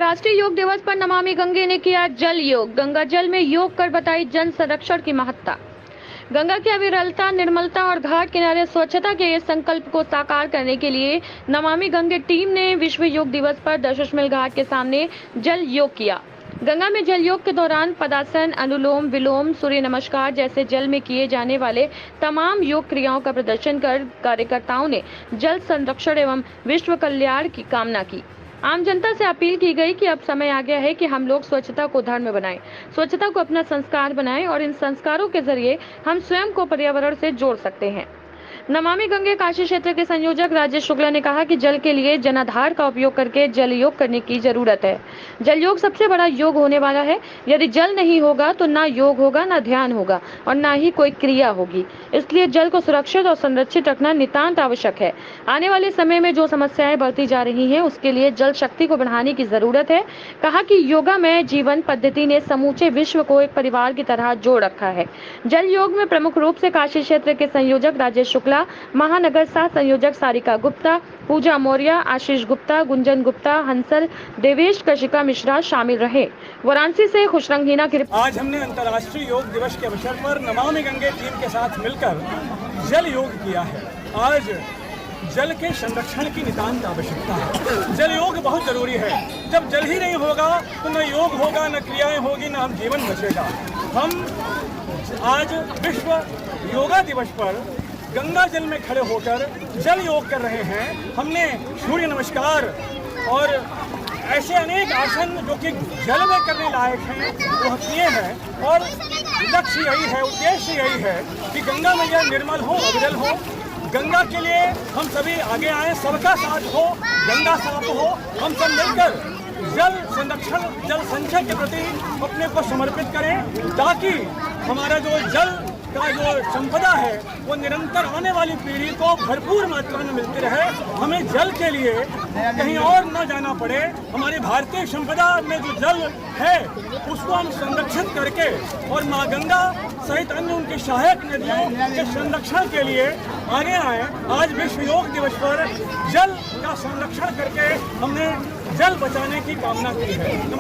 अंतर्राष्ट्रीय योग दिवस पर नमामि गंगे ने किया जल योग। गंगा जल में योग कर बताई जल संरक्षण की महत्ता। गंगा की अविरलता, निर्मलता और घाट किनारे स्वच्छता के इस संकल्प को साकार करने के लिए नमामि गंगे टीम ने विश्व योग दिवस पर दशाश्वमेध घाट के सामने जल योग किया। गंगा में जल योग के दौरान पदासन, अनुलोम विलोम, सूर्य नमस्कार जैसे जल में किए जाने वाले तमाम योग क्रियाओं का प्रदर्शन कर कार्यकर्ताओं ने जल संरक्षण एवं विश्व कल्याण की कामना की। आम जनता से अपील की गई कि अब समय आ गया है कि हम लोग स्वच्छता को धर्म बनाएं, स्वच्छता को अपना संस्कार बनाएं और इन संस्कारों के जरिए हम स्वयं को पर्यावरण से जोड़ सकते हैं। नमामि गंगे काशी क्षेत्र के संयोजक राजेश शुक्ला ने कहा कि जल के लिए जनाधार का उपयोग करके जल योग करने की जरूरत है। जल योग सबसे बड़ा योग होने वाला है। यदि जल नहीं होगा तो ना योग होगा, ना ध्यान होगा और ना ही कोई क्रिया होगी। इसलिए जल को सुरक्षित और संरक्षित रखना नितांत आवश्यक है। आने वाले समय में जो समस्याएं बढ़ती जा रही हैं उसके लिए जल शक्ति को बढ़ाने की जरूरत है। कहा कि योगामय जीवन पद्धति ने समूचे विश्व को एक परिवार की तरह जोड़ रखा है। जल योग में प्रमुख रूप से काशी क्षेत्र के संयोजक राजेश शुक्ला, महानगर सह संयोजक सारिका गुप्ता, पूजा मौर्य, आशीष गुप्ता, गुंजन गुप्ता, हंसल, देवेश, कशिका मिश्रा शामिल रहे। वाराणसी से खुशरंगीना की रिपोर्ट। आज हमने अंतर्राष्ट्रीय योग दिवस के अवसर पर नमामि गंगे टीम के साथ मिलकर जल योग किया है। आज जल के संरक्षण की नितांत आवश्यकता है। जल योग बहुत जरूरी है। जब जल ही नहीं होगा तो न योग होगा, न क्रियाएं होगी, न हम जीवन बचेगा। हम आज विश्व योगा दिवस पर गंगा जल में खड़े होकर जल योग कर रहे हैं। हमने सूर्य नमस्कार और ऐसे अनेक आसन जो कि जल में करने लायक हैं वह किए हैं और लक्ष्य यही है, उद्देश्य यही है कि गंगा मैया निर्मल हो, अविरल हो। गंगा के लिए हम सभी आगे आए, सबका साथ हो, गंगा साफ हो। हम सब मिलकर जल संरक्षण, जल संचय के प्रति अपने को समर्पित करें ताकि हमारा जो जल का जो संपदा है वो निरंतर आने वाली पीढ़ी को भरपूर मात्रा में मिलती रहे। हमें जल के लिए कहीं और न जाना पड़े। हमारी भारतीय संपदा में जो जल है उसको हम संरक्षित करके और माँ गंगा सहित अन्य उनकी सहायक नदियों के संरक्षण के लिए आगे आए। आज विश्व योग दिवस पर जल का संरक्षण करके हमने जल बचाने की कामना की है।